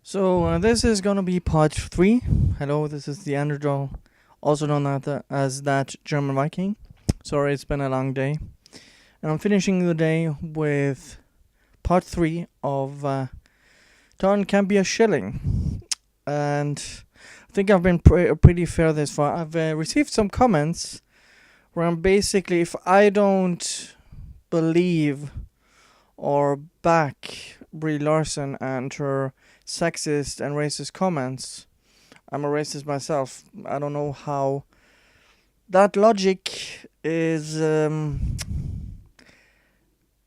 So this is gonna be part 3. Hello, this is the underdog, also known as that German Viking. Sorry, it's been a long day. And I'm finishing the day with part 3 of Campea Shilling. And I think I've been pretty fair this far. I've received some comments where I'm basically, if I don't believe or back Brie Larson and her sexist and racist comments, I'm a racist myself. I don't know how that logic is,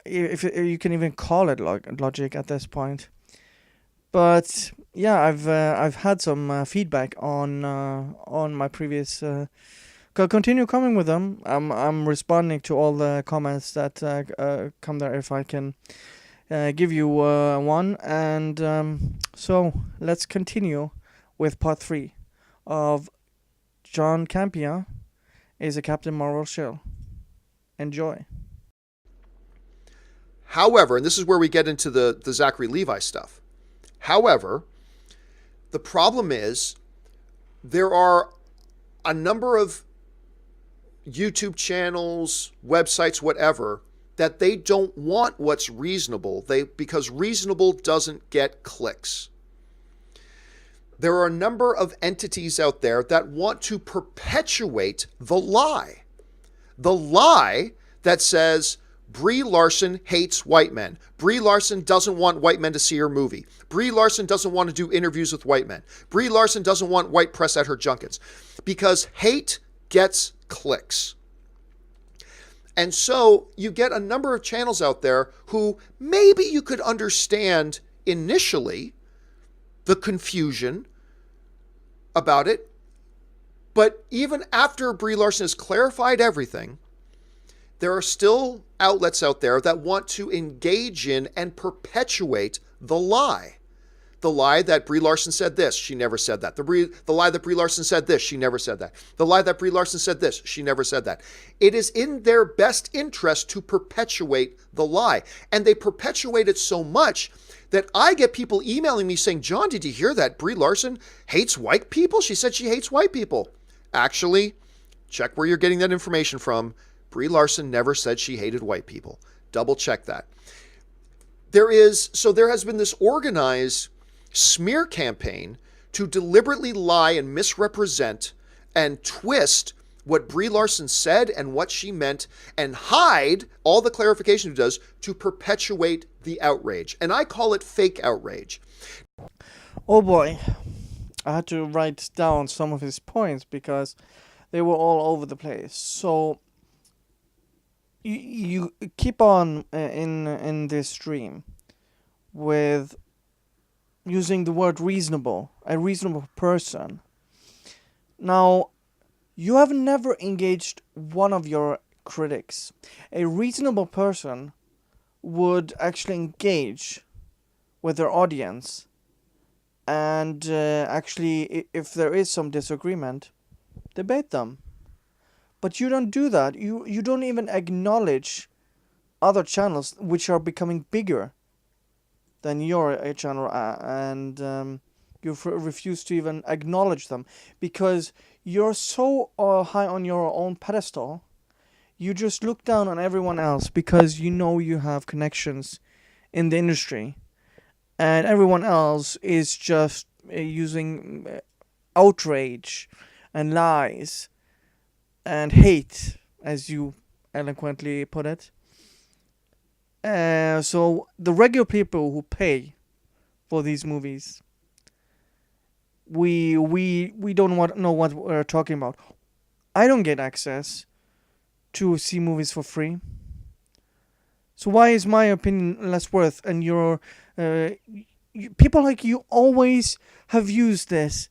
if you can even call it logic at this point. But yeah, I've had some feedback on my previous. Continue coming with them. I'm responding to all the comments that come there if I can give you one. And so let's continue with part 3 of John Campea is a Captain Marvel Shill. Enjoy. However, and this is where we get into the Zachary Levi stuff. However, the problem is there are a number of YouTube channels, websites, whatever, that they don't want what's reasonable. Because reasonable doesn't get clicks. There are a number of entities out there that want to perpetuate the lie. The lie that says Brie Larson hates white men. Brie Larson doesn't want white men to see her movie. Brie Larson doesn't want to do interviews with white men. Brie Larson doesn't want white press at her junkets. Because hate gets clicks. And so you get a number of channels out there who maybe you could understand initially the confusion about it. But even after Brie Larson has clarified everything, there are still outlets out there that want to engage in and perpetuate the lie. The lie that Brie Larson said this, she never said that. The lie that Brie Larson said this, she never said that. The lie that Brie Larson said this, she never said that. It is in their best interest to perpetuate the lie. And they perpetuate it so much that I get people emailing me saying, John, did you hear that Brie Larson hates white people? She said she hates white people. Actually, check where you're getting that information from. Brie Larson never said she hated white people. Double check that. There has been this organized smear campaign to deliberately lie and misrepresent and twist what Brie Larson said and what she meant and hide all the clarification it does to perpetuate the outrage. And I call it fake outrage. Oh boy, I had to write down some of his points because they were all over the place. So you keep on in this stream with using the word reasonable, a reasonable person. Now, you have never engaged one of your critics. A reasonable person would actually engage with their audience and actually, if there is some disagreement, debate them. But you don't do that. You don't even acknowledge other channels which are becoming bigger than your channel, and you refuse to even acknowledge them because you're so high on your own pedestal. You just look down on everyone else because you know you have connections in the industry, and everyone else is just using outrage and lies and hate, as you eloquently put it. So the regular people who pay for these movies, we don't know what we're talking about. I don't get access to see movies for free. So why is my opinion less worth? And people like you always have used this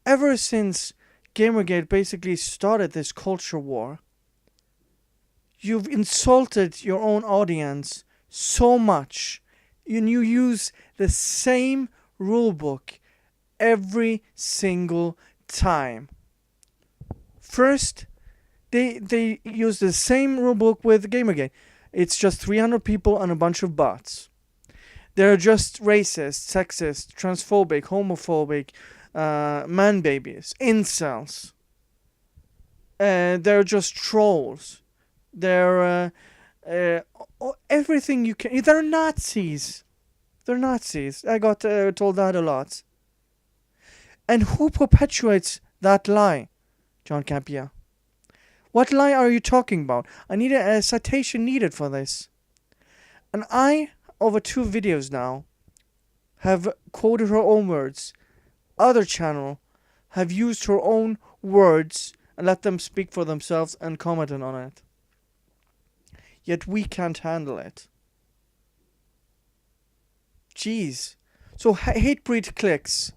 ever since Gamergate basically started this culture war. You've insulted your own audience so much, and you use the same rulebook every single time. First, they use the same rulebook with Gamergate. It's just 300 people and a bunch of bots. They're just racist, sexist, transphobic, homophobic, man babies, incels. They're just trolls. They're everything you can. They're Nazis. They're Nazis. I got told that a lot. And who perpetuates that lie, John Campea? What lie are you talking about? I need a citation needed for this. And I, over 2 videos now, have quoted her own words. Other channel have used her own words and let them speak for themselves and commented on it. Yet we can't handle it. Jeez. So hate breed clicks.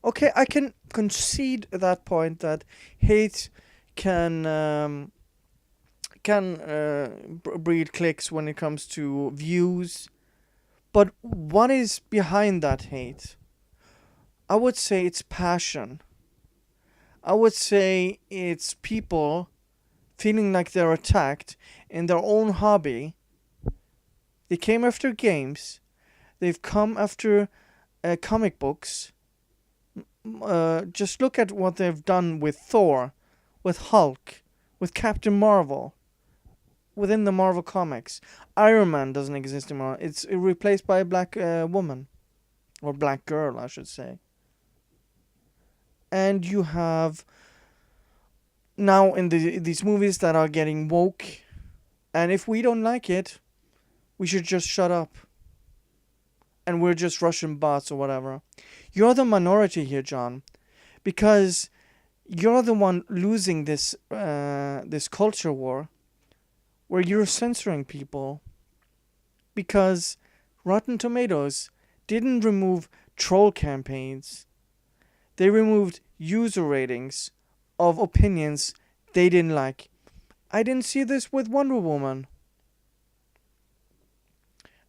Okay, I can concede that point that hate can breed clicks when it comes to views. But what is behind that hate? I would say it's passion. I would say it's people feeling like they're attacked in their own hobby. They came after games. They've come after comic books. Just look at what they've done with Thor, with Hulk, with Captain Marvel. Within the Marvel comics, Iron Man doesn't exist anymore. It's replaced by a black woman. Or black girl, I should say. And you have now in these movies that are getting woke. And if we don't like it, we should just shut up. And we're just Russian bots or whatever. You're the minority here, John. Because you're the one losing this culture war. Where you're censoring people. Because Rotten Tomatoes didn't remove troll campaigns. They removed user ratings of opinions they didn't like. I didn't see this with Wonder Woman.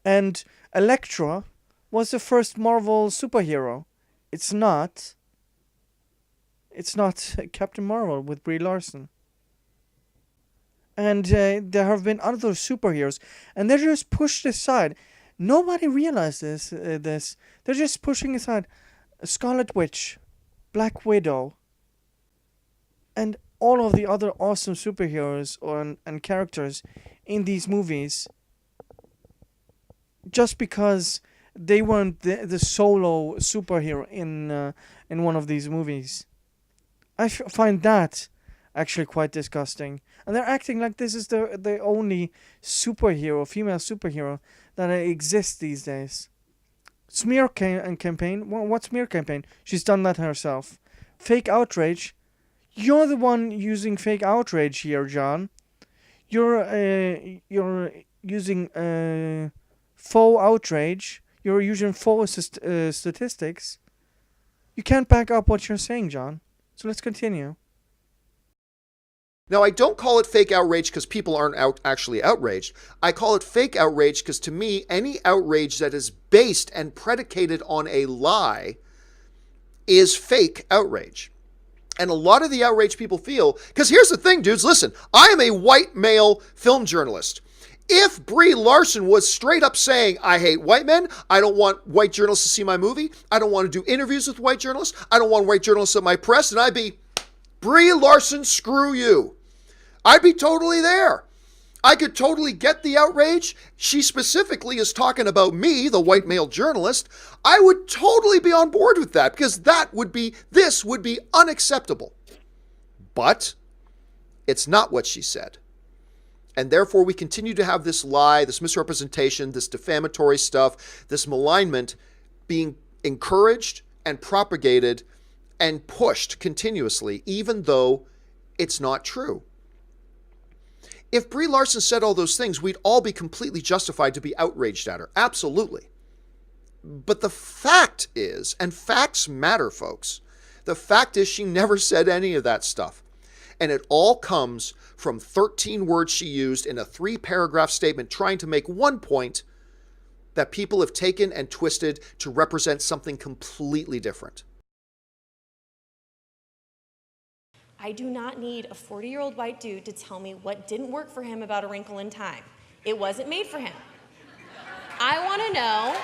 And Elektra was the first Marvel superhero. It's not. It's not Captain Marvel with Brie Larson. And there have been other superheroes. And they're just pushed aside. Nobody realizes this. They're just pushing aside Scarlet Witch, Black Widow, and all of the other awesome superheroes and characters in these movies. Just because they weren't the solo superhero in one of these movies. I find that actually quite disgusting. And they're acting like this is the only superhero, female superhero, that exists these days. Smear campaign. What smear campaign? She's done that herself. Fake outrage. You're the one using fake outrage here, John. You're using faux outrage. You're using faux statistics. You can't back up what you're saying, John. So let's continue. Now, I don't call it fake outrage because people aren't actually outraged. I call it fake outrage because to me, any outrage that is based and predicated on a lie is fake outrage. And a lot of the outrage people feel, because here's the thing, dudes, listen, I am a white male film journalist. If Brie Larson was straight up saying, I hate white men, I don't want white journalists to see my movie, I don't want to do interviews with white journalists, I don't want white journalists at my press, and I'd be, Brie Larson, screw you. I'd be totally there. I could totally get the outrage. She specifically is talking about me, the white male journalist. I would totally be on board with that because this would be unacceptable. But it's not what she said. And therefore we continue to have this lie, this misrepresentation, this defamatory stuff, this malignment being encouraged and propagated and pushed continuously, even though it's not true. If Brie Larson said all those things, we'd all be completely justified to be outraged at her. Absolutely. But the fact is, and facts matter, folks, the fact is she never said any of that stuff. And it all comes from 13 words she used in a 3-paragraph statement trying to make one point that people have taken and twisted to represent something completely different. I do not need a 40-year-old white dude to tell me what didn't work for him about A Wrinkle in Time. It wasn't made for him. I want to know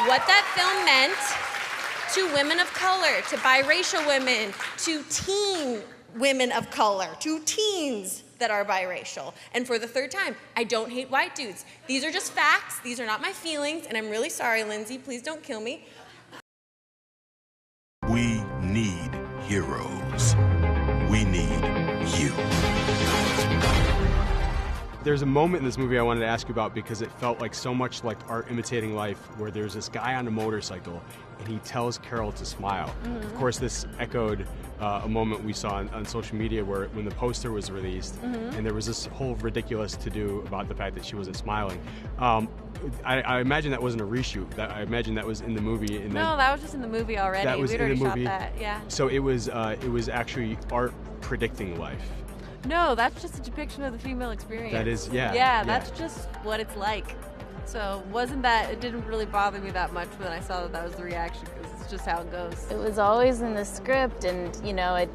what that film meant to women of color, to biracial women, to teen women of color, to teens that are biracial. And for the third time, I don't hate white dudes. These are just facts. These are not my feelings. And I'm really sorry, Lindsay. Please don't kill me. We need heroes. We need you. There's a moment in this movie I wanted to ask you about because it felt like so much like art imitating life, where there's this guy on a motorcycle and he tells Carol to smile. Of course, this echoed a moment we saw on social media where when the poster was released and there was this whole ridiculous to-do about the fact that she wasn't smiling. I imagine that wasn't a reshoot. I imagine that was in the movie. And no, that was just in the movie already. That was We'd in already the movie. shot that, yeah. So it was actually art predicting life. No, that's just a depiction of the female experience. That is, yeah. Yeah, that's just what it's like. So it didn't really bother me that much when I saw that was the reaction, because it's just how it goes. It was always in the script, and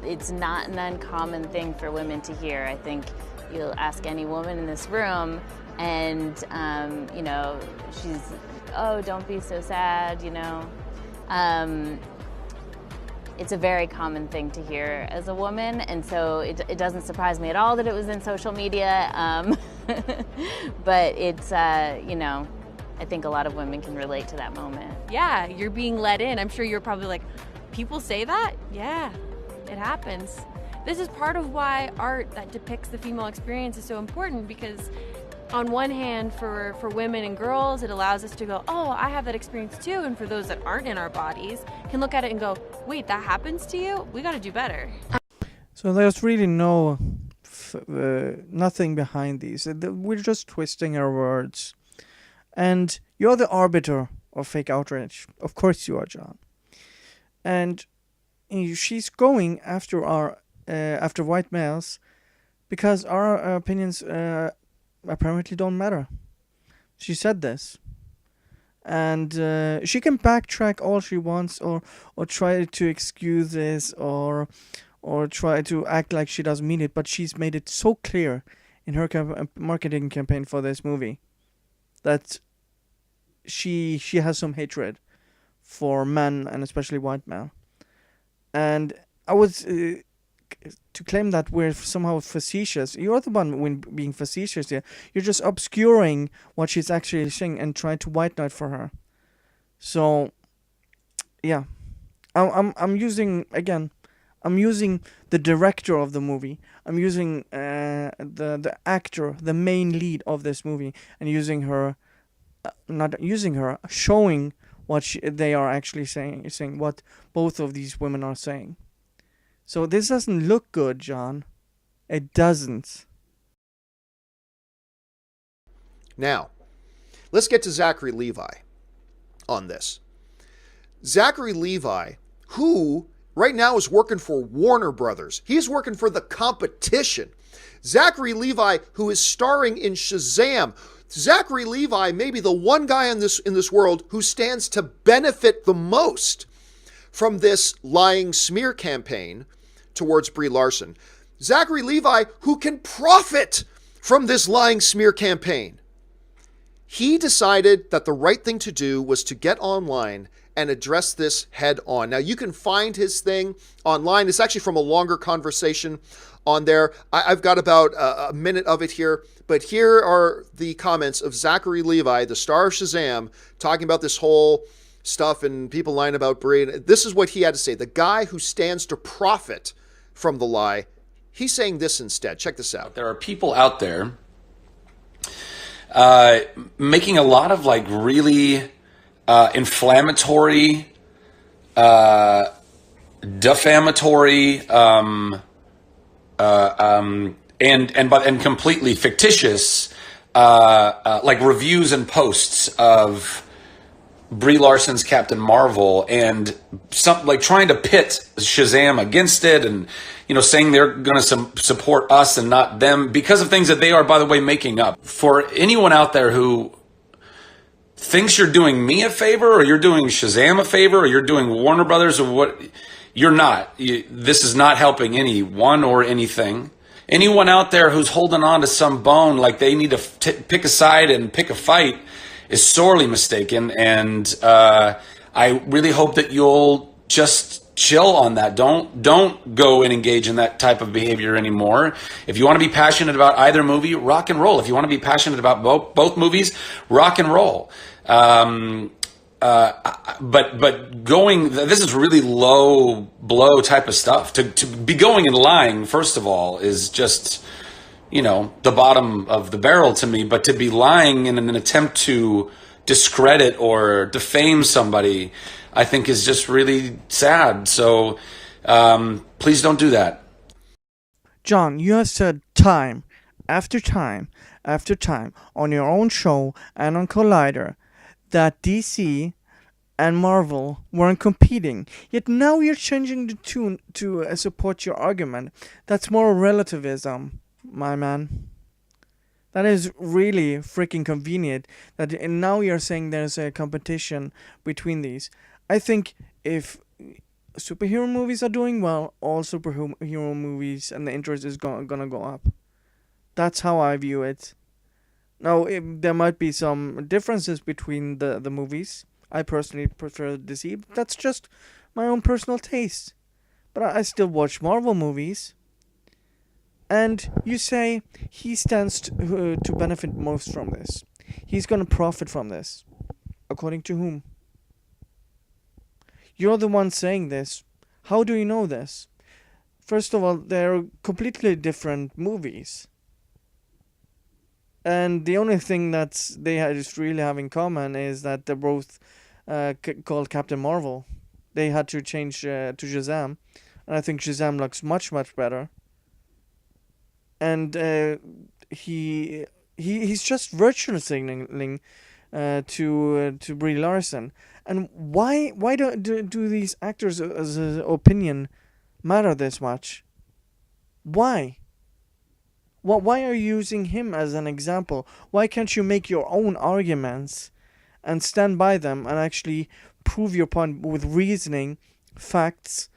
it's not an uncommon thing for women to hear. I think you'll ask any woman in this room, and she's, oh, don't be so sad, It's a very common thing to hear as a woman, and so it doesn't surprise me at all that it was in social media. But it's, I think a lot of women can relate to that moment. Yeah, you're being let in. I'm sure you're probably like, people say that? Yeah, it happens. This is part of why art that depicts the female experience is so important, because on one hand, for women and girls, it allows us to go, oh, I have that experience too. And for those that aren't in our bodies, can look at it and go, wait, that happens to you? We got to do better. So there's really nothing behind these. We're just twisting our words. And you're the arbiter of fake outrage. Of course you are, John. And she's going after after white males because our opinions apparently don't matter. She said this. And she can backtrack all she wants, or try to excuse this, or try to act like she doesn't mean it, but she's made it so clear in her marketing campaign for this movie that she has some hatred for men, and especially white men. And I was to claim that we're somehow facetious. You're the one when being facetious here. You're just obscuring what she's actually saying and trying to white knight for her. So, yeah, I'm using the director of the movie. I'm using the actor, the main lead of this movie, and showing what they are actually saying what both of these women are saying. So this doesn't look good, John. It doesn't. Now, let's get to Zachary Levi on this. Zachary Levi, who right now is working for Warner Brothers. He's working for the competition. Zachary Levi, who is starring in Shazam. Zachary Levi may be the one guy in this world who stands to benefit the most from this lying smear campaign towards Brie Larson. Zachary Levi, who can profit from this lying smear campaign. He decided that the right thing to do was to get online and address this head on. Now, you can find his thing online. It's actually from a longer conversation on there. I've got about a minute of it here, but here are the comments of Zachary Levi, the star of Shazam, talking about this whole stuff and people lying about Brie. This is what he had to say. The guy who stands to profit from the lie, he's saying this instead. Check this out. There are people out there making a lot of like really inflammatory, defamatory, and completely fictitious like reviews and posts of Brie Larson's Captain Marvel, and some like trying to pit Shazam against it, and saying they're going to support us and not them because of things that they are, by the way, making up. For anyone out there who thinks you're doing me a favor, or you're doing Shazam a favor, or you're doing Warner Brothers, or what, you're not. This is not helping anyone or anything. Anyone out there who's holding on to some bone like they need to pick a side and pick a fight, is sorely mistaken. And I really hope that you'll just chill on that. Don't go and engage in that type of behavior anymore. If you want to be passionate about either movie, rock and roll. If you want to be passionate about both movies, rock and roll. But going, this is really low blow type of stuff. To be going and lying, first of all, is just, the bottom of the barrel to me. But to be lying in an attempt to discredit or defame somebody, I think is just really sad. So please don't do that. John, you have said time after time after time on your own show and on Collider that DC and Marvel weren't competing. Yet now you're changing the tune to support your argument. That's more relativism, my man. That is really freaking convenient. That and now you're saying there's a competition between these. I think if superhero movies are doing well, all superhero movies and the interest is gonna go up. That's how I view it. Now, there might be some differences between the movies. I personally prefer DC. But that's just my own personal taste. But I still watch Marvel movies. And you say he stands to benefit most from this. He's going to profit from this. According to whom? You're the one saying this. How do you know this? First of all, they're completely different movies. And the only thing that they just really have in common is that they're both called Captain Marvel. They had to change to Shazam. And I think Shazam looks much, much better. And he's just virtue signaling to Brie Larson. And why do these actors' opinion matter this much? Why? Why are you using him as an example? Why can't you make your own arguments and stand by them and actually prove your point with reasoning, facts,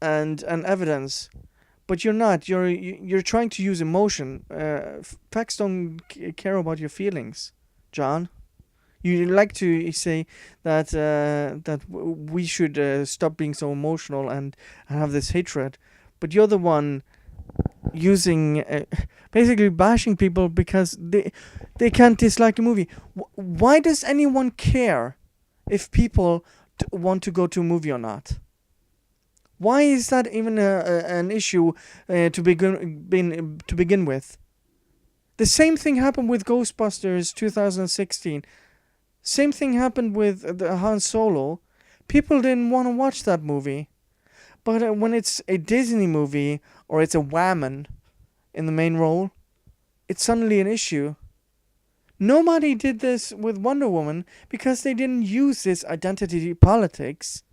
and evidence? But you're not. You're trying to use emotion. Facts don't care about your feelings, John. You like to say that we should stop being so emotional and have this hatred, but you're the one using basically bashing people because they can't dislike the movie. Why does anyone care if people want to go to a movie or not? Why is that even an issue to begin with? The same thing happened with Ghostbusters 2016. Same thing happened with the Han Solo. People didn't want to watch that movie. But when it's a Disney movie or it's a woman in the main role, it's suddenly an issue. Nobody did this with Wonder Woman because they didn't use this identity politics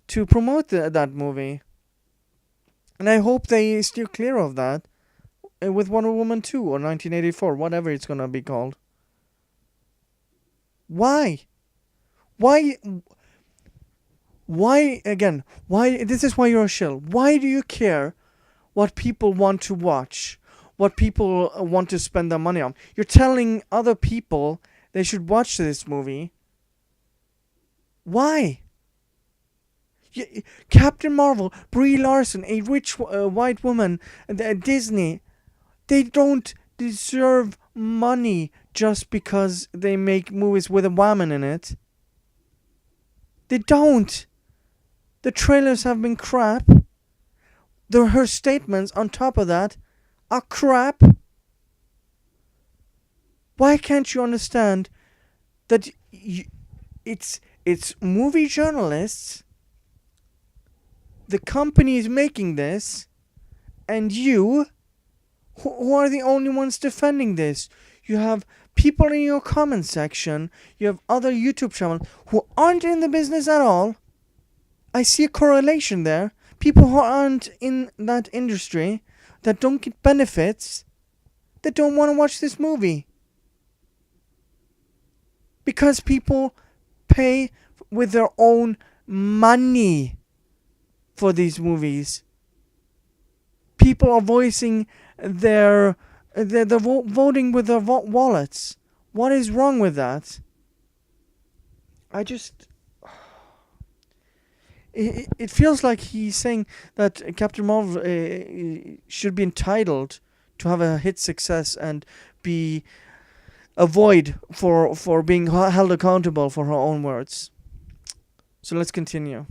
to promote that movie. And I hope they steer clear of that with Wonder Woman 2 or 1984, whatever it's going to be called. Why? Why again? Why? This is why you're a shill. Why do you care what people want to watch? What people want to spend their money on? You're telling other people they should watch this movie. Why? Captain Marvel, Brie Larson, a rich white woman, Disney, they don't deserve money just because they make movies with a woman in it. They don't. The trailers have been crap. Her statements on top of that are crap. Why can't you understand that it's movie journalists, the company is making this, and you, who are the only ones defending this? You have people in your comment section, you have other YouTube channels who aren't in the business at all. I see a correlation there. People who aren't in that industry, that don't get benefits, that don't want to watch this movie. Because people pay with their own money for these movies. People are voicing they're voting with their wallets. What is wrong with that? I just it feels like he's saying that Captain Marvel should be entitled to have a hit success and be avoid for being held accountable for her own words. So let's continue.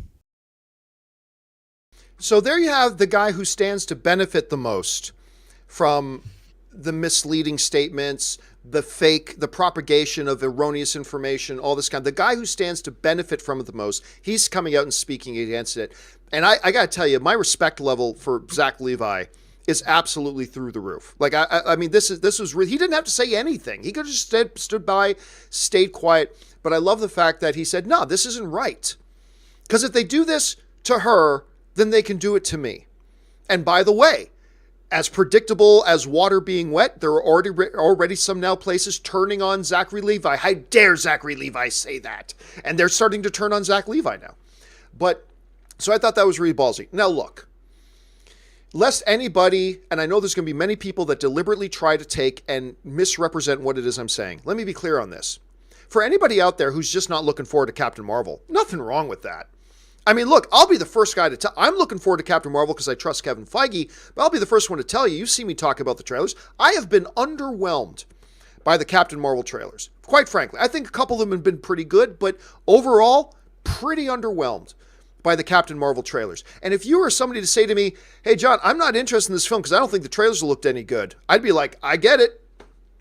So there you have the guy who stands to benefit the most from the misleading statements, the propagation of erroneous information, all this kind. The guy who stands to benefit from it the most, he's coming out and speaking against it. And I got to tell you, my respect level for Zach Levi is absolutely through the roof. Like, I mean, this was really, he didn't have to say anything. He could have just stood by, stayed quiet. But I love the fact that he said, no, this isn't right. Because if they do this to her, then they can do it to me. And by the way, as predictable as water being wet, there are already some now places turning on Zachary Levi. How dare Zachary Levi say that? And they're starting to turn on Zach Levi now. But, so I thought that was really ballsy. Now look, lest anybody, and I know there's going to be many people that deliberately try to take and misrepresent what it is I'm saying. Let me be clear on this. For anybody out there who's just not looking forward to Captain Marvel, nothing wrong with that. I mean, look, I'll be the first guy to tell. I'm looking forward to Captain Marvel because I trust Kevin Feige, but I'll be the first one to tell you. You see me talk about the trailers. I have been underwhelmed by the Captain Marvel trailers. Quite frankly, I think a couple of them have been pretty good, but overall, pretty underwhelmed by the Captain Marvel trailers. And if you were somebody to say to me, hey, John, I'm not interested in this film because I don't think the trailers looked any good, I'd be like, I get it.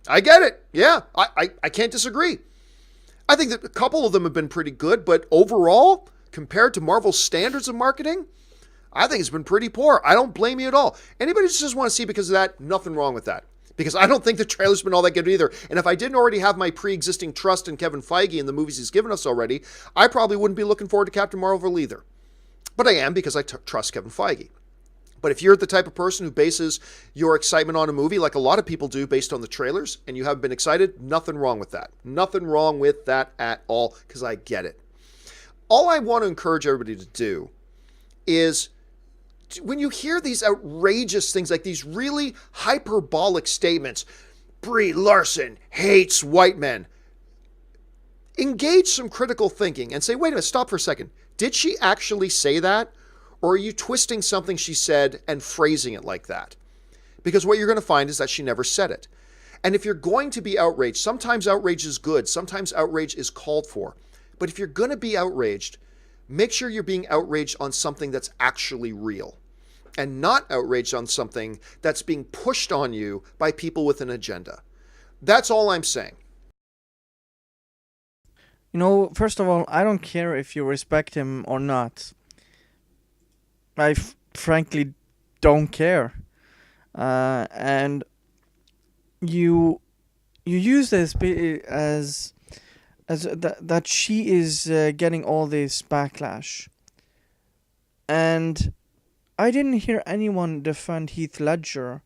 I get it. Yeah, I can't disagree. I think that a couple of them have been pretty good, but overall, compared to Marvel's standards of marketing, I think it's been pretty poor. I don't blame you at all. Anybody who just want to see because of that, nothing wrong with that. Because I don't think the trailer's been all that good either. And if I didn't already have my pre-existing trust in Kevin Feige and the movies he's given us already, I probably wouldn't be looking forward to Captain Marvel either. But I am because I trust Kevin Feige. But if you're the type of person who bases your excitement on a movie like a lot of people do based on the trailers and you haven't been excited, nothing wrong with that. Nothing wrong with that at all because I get it. All I want to encourage everybody to do is when you hear these outrageous things like these really hyperbolic statements, Brie Larson hates white men, engage some critical thinking and say, wait a minute, stop for a second. Did she actually say that? Or are you twisting something she said and phrasing it like that? Because what you're going to find is that she never said it. And if you're going to be outraged, sometimes outrage is good, sometimes outrage is called for. But if you're going to be outraged, make sure you're being outraged on something that's actually real and not outraged on something that's being pushed on you by people with an agenda. That's all I'm saying. You know, first of all, I don't care if you respect him or not. I frankly don't care. And you use this as that she is getting all this backlash. And I didn't hear anyone defend Heath Ledger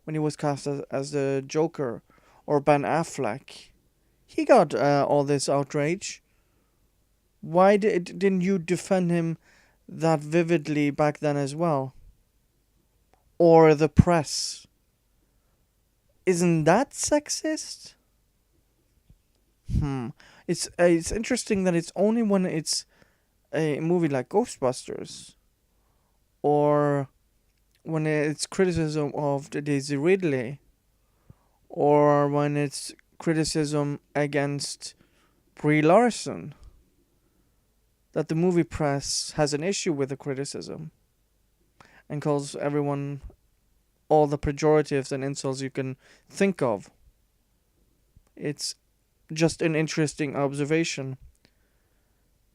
when he was cast as the Joker, or Ben Affleck. He got all this outrage. Why didn't you defend him that vividly back then as well? Or the press? Isn't that sexist? It's interesting that it's only when it's a movie like Ghostbusters, or when it's criticism of the Daisy Ridley, or when it's criticism against Brie Larson, that the movie press has an issue with the criticism and calls everyone all the pejoratives and insults you can think of. It's just an interesting observation.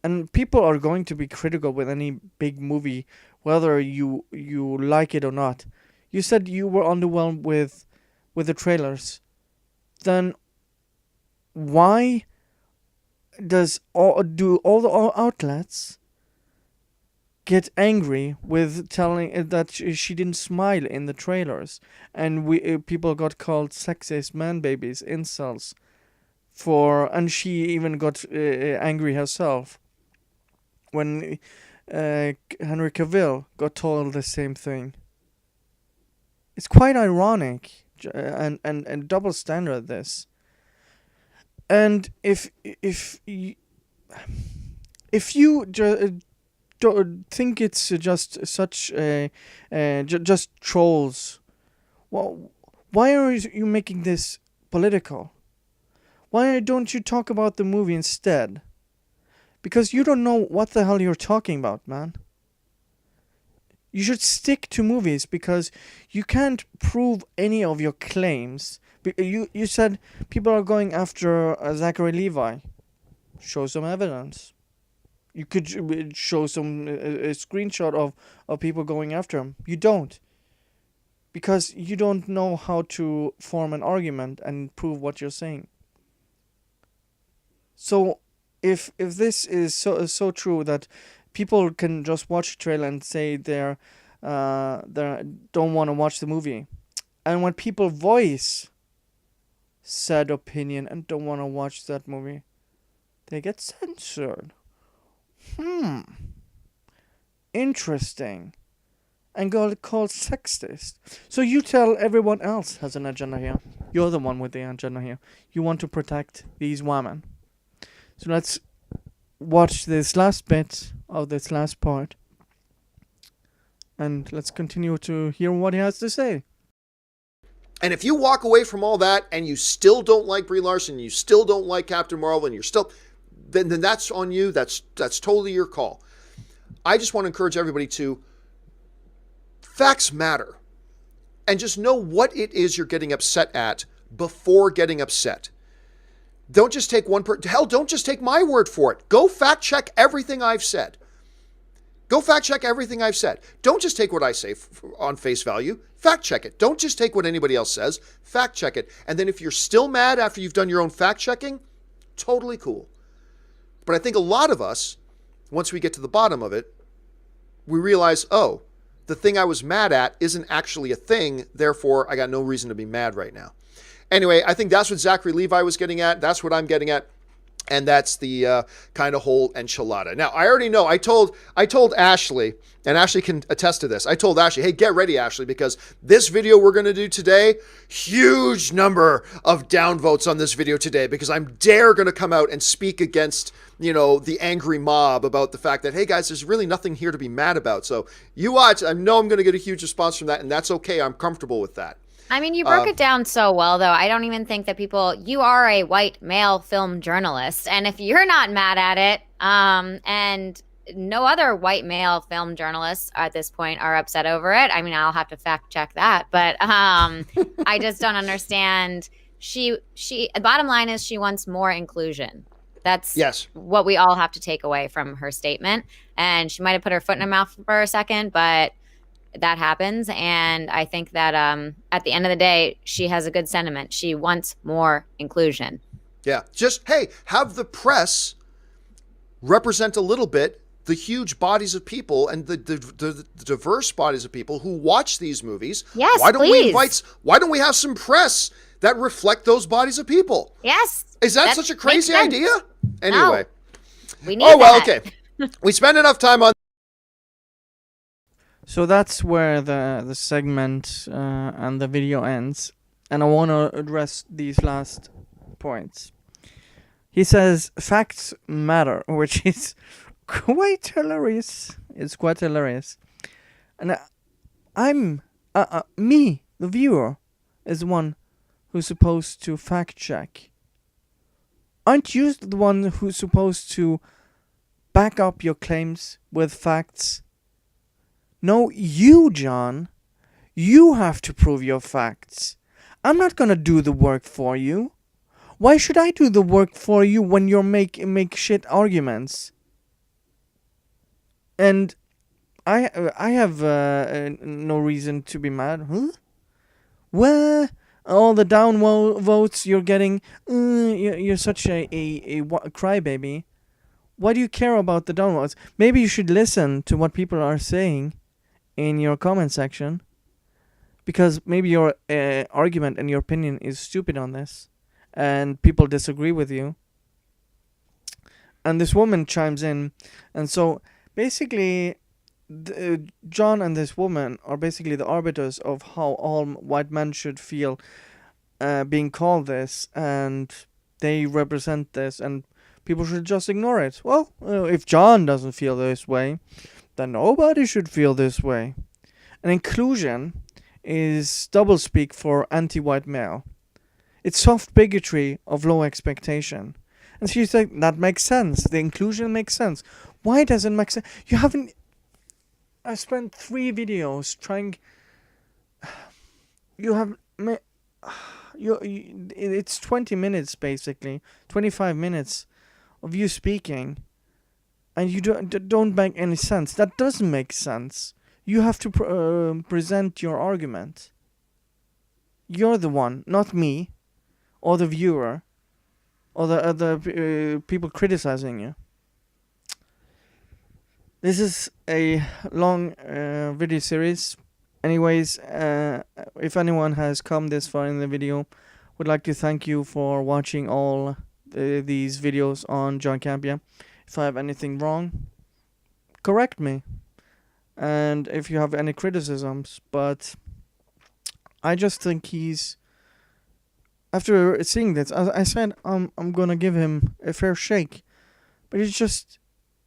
And people are going to be critical with any big movie, whether you like it or not. You said you were underwhelmed with the trailers. Then why do all the outlets get angry with telling that she didn't smile in the trailers, and people got called sexist man babies, incels, and she even got angry herself when Henry Cavill got told the same thing. It's quite ironic and double standard, this. And if if you don't think it's just such just trolls, well, why are you making this political? Why don't you talk about the movie instead? Because you don't know what the hell you're talking about, man. You should stick to movies because you can't prove any of your claims. You said people are going after Zachary Levi. Show some evidence. You could show some a screenshot of people going after him. You don't. Because you don't know how to form an argument and prove what you're saying. So if this is so true that people can just watch a trailer and say they don't want to watch the movie, and when people voice said opinion and don't want to watch that movie, they get censored. Interesting. And got called sexist. So you tell everyone else has an agenda here. You're the one with the agenda here. You want to protect these women. So let's watch this last bit of this last part. And let's continue to hear what he has to say. And if you walk away from all that and you still don't like Brie Larson, you still don't like Captain Marvel, and you're still, then that's on you. That's totally your call. I just want to encourage everybody to facts matter, and just know what it is you're getting upset at before getting upset. Don't just take hell, don't just take my word for it. Go fact check everything I've said. Go fact check everything I've said. Don't just take what I say on face value. Fact check it. Don't just take what anybody else says. Fact check it. And then if you're still mad after you've done your own fact checking, totally cool. But I think a lot of us, once we get to the bottom of it, we realize, oh, the thing I was mad at isn't actually a thing. Therefore, I got no reason to be mad right now. Anyway, I think that's what Zachary Levi was getting at. That's what I'm getting at. And that's the kind of whole enchilada. Now, I already know. I told Ashley, and Ashley can attest to this. I told Ashley, hey, get ready, Ashley, because this video we're going to do today, huge number of downvotes on this video today, because I'm going to come out and speak against, the angry mob about the fact that, hey, guys, there's really nothing here to be mad about. So you watch. I know I'm going to get a huge response from that, and that's okay. I'm comfortable with that. I mean, you broke it down so well, though. I don't even think that you are a white male film journalist. And if you're not mad at it, and no other white male film journalists at this point are upset over it, I mean, I'll have to fact check that. But I just don't understand. The bottom line is she wants more inclusion. That's what we all have to take away from her statement. And she might have put her foot in her mouth for a second, but that happens. And I think that at the end of the day, she has a good sentiment. She wants more inclusion. Yeah. Just, hey, have the press represent a little bit the huge bodies of people and the diverse bodies of people who watch these movies. Yes, why don't please. Why don't we have some press that reflect those bodies of people? Yes. Is that such a crazy idea? Anyway. No, we need that. Okay. We spend enough time on. So that's where the segment and the video ends. And I want to address these last points. He says facts matter, which is quite hilarious. It's quite hilarious. And I'm, me, the viewer, is the one who's supposed to fact check. Aren't you the one who's supposed to back up your claims with facts? No, you, John. You have to prove your facts. I'm not gonna do the work for you. Why should I do the work for you when you make shit arguments? And I have no reason to be mad. Huh? Well, all the down votes you're getting. You're such a crybaby. Why do you care about the downvotes? Maybe you should listen to what people are saying in your comment section, because maybe your argument and your opinion is stupid on this, and people disagree with you. And this woman chimes in, and so basically, John and this woman are basically the arbiters of how all white men should feel being called this, and they represent this and people should just ignore it. Well, if John doesn't feel this way, then nobody should feel this way. And inclusion is doublespeak for anti-white male. It's soft bigotry of low expectation. And she's like, that makes sense. The inclusion makes sense. Why doesn't it make sense? You haven't... I spent 3 videos trying... You have... It's 20 minutes, basically. 25 minutes of you speaking. And you don't make any sense. That doesn't make sense. You have to present your argument. You're the one, not me. Or the viewer. Or the other people criticizing you. This is a long video series. Anyways, if anyone has come this far in the video, would like to thank you for watching all these videos on John Campea. If I have anything wrong, correct me. And if you have any criticisms, but I just think he's... After seeing this, I said I'm gonna give him a fair shake. But it's just...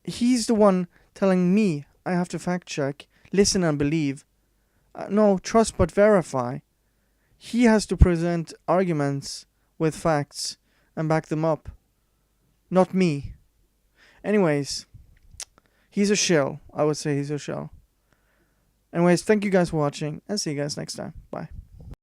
He's the one telling me I have to fact check, listen and believe. No, trust but verify. He has to present arguments with facts and back them up. Not me. Anyways, he's a shill. I would say he's a shill. Anyways, thank you guys for watching and see you guys next time. Bye.